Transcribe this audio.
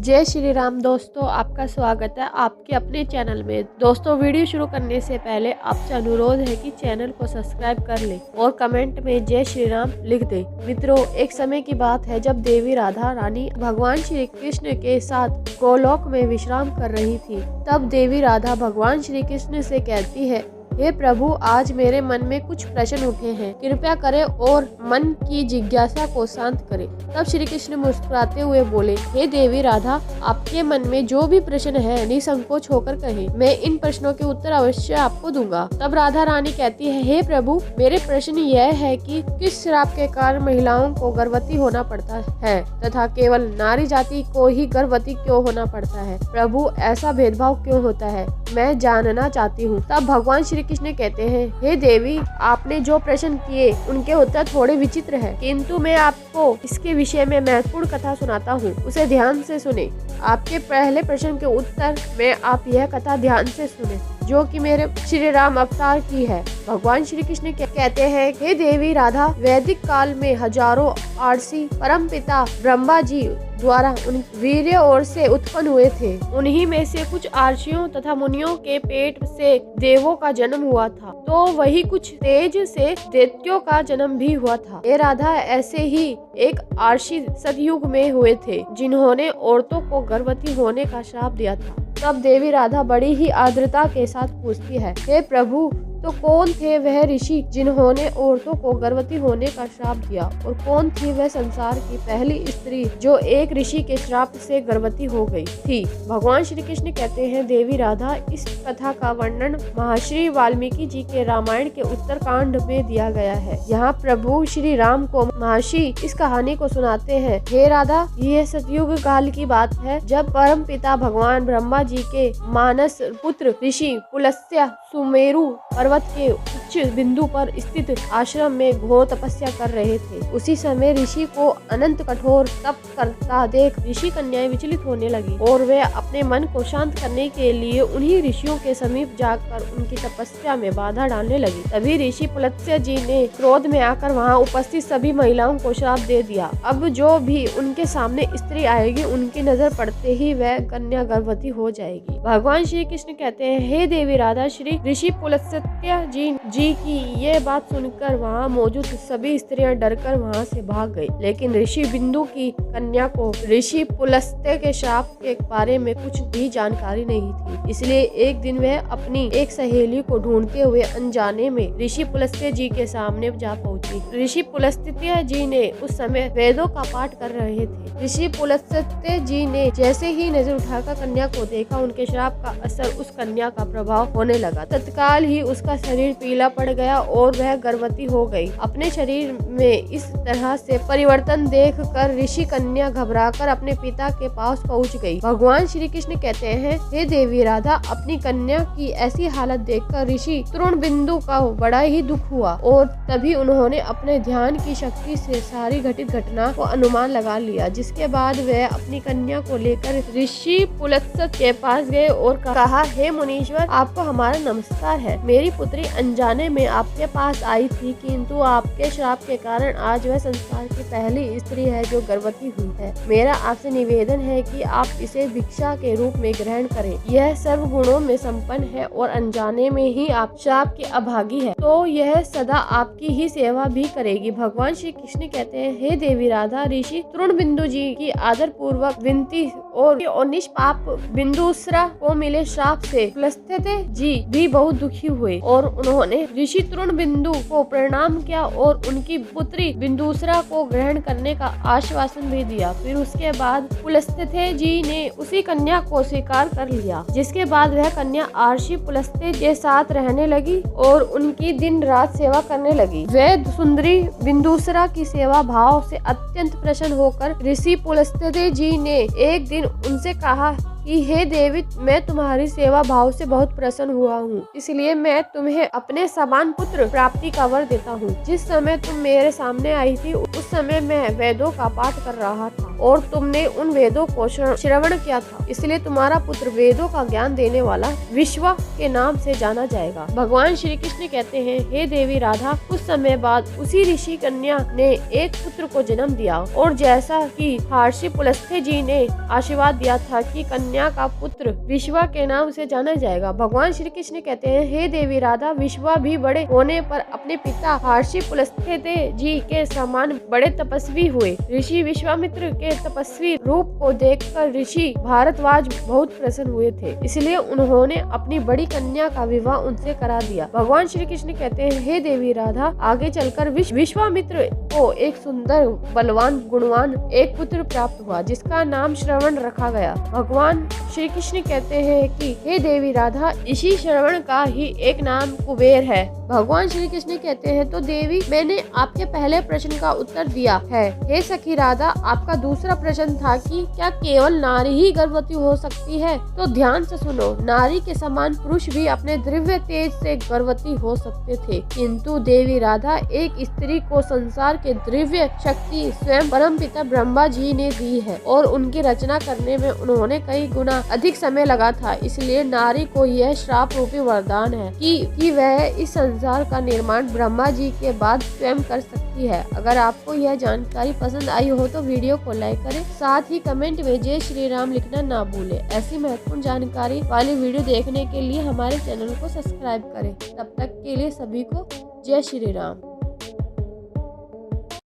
जय श्री राम दोस्तों, आपका स्वागत है आपके अपने चैनल में। दोस्तों, वीडियो शुरू करने से पहले आपसे अनुरोध है कि चैनल को सब्सक्राइब कर लें और कमेंट में जय श्री राम लिख दें। मित्रों, एक समय की बात है जब देवी राधा रानी भगवान श्री कृष्ण के साथ गोलोक में विश्राम कर रही थी। तब देवी राधा भगवान श्री कृष्ण से कहती है, हे प्रभु, आज मेरे मन में कुछ प्रश्न उठे हैं, कृपया करें और मन की जिज्ञासा को शांत करें। तब श्री कृष्ण मुस्कुराते हुए बोले, हे देवी राधा, आपके मन में जो भी प्रश्न है निसंकोच होकर कहें, मैं इन प्रश्नों के उत्तर अवश्य आपको दूंगा। तब राधा रानी कहती है, हे प्रभु, मेरे प्रश्न यह है कि किस श्राप के कारण महिलाओं को गर्भवती होना पड़ता है तथा केवल नारी जाति को ही गर्भवती क्यों होना पड़ता है? प्रभु, ऐसा भेदभाव क्यों होता है, मैं जानना चाहती हूँ। तब भगवान श्री कृष्ण कहते हैं, हे देवी, आपने जो प्रश्न किए उनके उत्तर थोड़े विचित्र हैं, किंतु मैं आपको इसके विषय में महत्वपूर्ण कथा सुनाता हूँ, उसे ध्यान से सुने। आपके पहले प्रश्न के उत्तर में आप यह कथा ध्यान से सुने, जो कि मेरे श्री राम अवतार की है। भगवान श्री कृष्ण कहते हैं, हे देवी राधा, वैदिक काल में हजारों आर्षि परमपिता ब्रह्मा जी द्वारा उन वीर्य ओर से उत्पन्न हुए थे। उन्हीं में से कुछ आर्षियों तथा मुनियों के पेट से देवों का जन्म हुआ था, तो वही कुछ तेज से दैत्यों का जन्म भी हुआ था। हे राधा, ऐसे ही एक आर्षि सतयुग में हुए थे, जिन्होंने औरतों को गर्भवती होने का श्राप दिया था। तब देवी राधा बड़ी ही आर्द्रता के साथ पूछती है, हे प्रभु, तो कौन थे वह ऋषि जिन्होंने औरतों को गर्भवती होने का श्राप दिया, और कौन थी वह संसार की पहली स्त्री जो एक ऋषि के श्राप से गर्भवती हो गई थी? भगवान श्री कृष्ण कहते हैं, देवी राधा, इस कथा का वर्णन महर्षि वाल्मीकि जी के रामायण के उत्तरकांड में दिया गया है। यहाँ प्रभु श्री राम को महर्षि इस कहानी को सुनाते हैं। हे राधा, यह सतयुग काल की बात है, जब परम पिता भगवान ब्रह्मा जी के मानस पुत्र ऋषि पुलस्त्य सुमेरु पर्वत के उच्च बिंदु पर स्थित आश्रम में घोर तपस्या कर रहे थे। उसी समय ऋषि को अनंत कठोर तप करता देख ऋषि कन्याएं विचलित होने लगी और वे अपने मन को शांत करने के लिए उन्हीं ऋषियों के समीप जाकर उनकी तपस्या में बाधा डालने लगी। तभी ऋषि पुलस्त्य जी ने क्रोध में आकर वहां उपस्थित सभी महिलाओं को श्राप दे दिया। अब जो भी उनके सामने स्त्री आएगी, उनकी नजर पड़ते ही वह कन्या गर्भवती हो जाएगी। भगवान श्री कृष्ण कहते हैं, हे देवी राधा, श्री ऋषि पुलस्त्य जी की ये बात सुनकर वहाँ मौजूद सभी स्त्रियां डरकर वहाँ से भाग गई। लेकिन ऋषि बिंदु की कन्या को ऋषि पुलस्त्य के श्राप के बारे में कुछ भी जानकारी नहीं थी, इसलिए एक दिन वह अपनी एक सहेली को ढूंढते हुए अनजाने में ऋषि पुलस्त्य जी के सामने जा पहुंची। ऋषि पुलस्त्य जी ने उस समय वेदों का पाठ कर रहे थे। ऋषि पुलस्त्य जी ने जैसे ही नजर उठाकर कन्या को देखा, उनके श्राप का असर उस कन्या का प्रभाव होने लगा। तत्काल ही उसका शरीर पीला पड़ गया और वह गर्भवती हो गई। अपने शरीर में इस तरह से परिवर्तन देखकर ऋषि कन्या घबराकर अपने पिता के पास पहुंच गई। भगवान श्री कृष्ण कहते हैं, हे देवी राधा, अपनी कन्या की ऐसी हालत देखकर ऋषि तृण बिंदु का बड़ा ही दुख हुआ और तभी उन्होंने अपने ध्यान की शक्ति से सारी घटित घटना को अनुमान लगा लिया। जिसके बाद वह अपनी कन्या को लेकर ऋषि पुलस्त्य के पास गए और कहा, हे मुनीश्वर, आपको हमारा नमस्कार है। मेरी पुत्री अनजाने में आपके पास आई थी, किंतु आपके श्राप के कारण आज वह संसार की पहली स्त्री है जो गर्भवती हुई है। मेरा आपसे निवेदन है कि आप इसे भिक्षा के रूप में ग्रहण करें। यह सर्व गुणों में संपन्न है और अनजाने में ही आप श्राप के अभागी है, तो यह सदा आपकी ही सेवा भी करेगी। भगवान श्री कृष्ण कहते हैं, हे देवी राधा, ऋषि तृण बिंदु जी की आदर पूर्वक विनती और निष्पाप बिंदुसरा को मिले श्राप से पुलस्त्य जी भी बहुत दुखी हुए और उन्होंने ऋषि तृण बिंदु को प्रणाम किया और उनकी पुत्री बिंदुसरा को ग्रहण करने का आश्वासन भी दिया। फिर उसके बाद पुलस्त्य जी ने उसी कन्या को स्वीकार कर लिया, जिसके बाद वह कन्या आर्षि पुलस्त्य के साथ रहने लगी और उनकी दिन रात सेवा करने लगी। वह सुंदरी बिंदुसरा की सेवा भाव से अत्यंत प्रसन्न होकर ऋषि पुलस्त्य जी ने एक दिन उनसे कहा कि हे देवी, मैं तुम्हारी सेवा भाव से बहुत प्रसन्न हुआ हूँ, इसलिए मैं तुम्हें अपने समान पुत्र प्राप्ति का वर देता हूँ। जिस समय तुम मेरे सामने आई थी, उस समय मैं वेदों का पाठ कर रहा था और तुमने उन वेदों को श्रवण किया था, इसलिए तुम्हारा पुत्र वेदों का ज्ञान देने वाला विश्वा के नाम से जाना जाएगा। भगवान श्री कृष्ण कहते हैं, हे देवी राधा, कुछ समय बाद उसी ऋषि कन्या ने एक पुत्र को जन्म दिया और जैसा कि महर्षि पुलस्त्य जी ने आशीर्वाद दिया था कि कन्या का पुत्र विश्वा के नाम से जाना जाएगा। भगवान श्री कृष्ण कहते हैं, हे देवी राधा, विश्वा भी बड़े होने पर अपने पिता महर्षि पुलस्त्य जी के समान बड़े तपस्वी हुए। ऋषि विश्वामित्र के तपस्वी रूप को देखकर ऋषि भारद्वाज बहुत प्रसन्न हुए थे, इसलिए उन्होंने अपनी बड़ी कन्या का विवाह उनसे करा दिया। भगवान श्री कृष्ण कहते हैं, हे देवी राधा, आगे चलकर विश्वामित्र को एक सुंदर, बलवान, गुणवान एक पुत्र प्राप्त हुआ जिसका नाम श्रवण रखा गया। भगवान श्री कृष्ण कहते हैं कि हे देवी राधा, इसी श्रवण का ही एक नाम कुबेर है। भगवान श्री कृष्ण कहते हैं, तो देवी, मैंने आपके पहले प्रश्न का उत्तर दिया है। हे सखी राधा, आपका दूसरा प्रश्न था कि क्या केवल नारी ही गर्भवती हो सकती है? तो ध्यान से सुनो, नारी के समान पुरुष भी अपने दिव्य तेज से गर्भवती हो सकते थे, किंतु देवी राधा, एक स्त्री को संसार के दिव्य शक्ति स्वयं परमपिता ब्रह्मा जी ने दी है और उनकी रचना करने में उन्होंने कई गुना अधिक समय लगा था। इसलिए नारी को यह श्राप रूपी वरदान है कि वह इस संसार का निर्माण ब्रह्मा जी के बाद स्वयं कर सकती है। अगर आपको यह जानकारी पसंद आई हो तो वीडियो को लाइक करें, साथ ही कमेंट में जय श्री राम लिखना ना भूलें। ऐसी महत्वपूर्ण जानकारी वाली वीडियो देखने के लिए हमारे चैनल को सब्सक्राइब करें। तब तक के लिए सभी को जय श्री राम।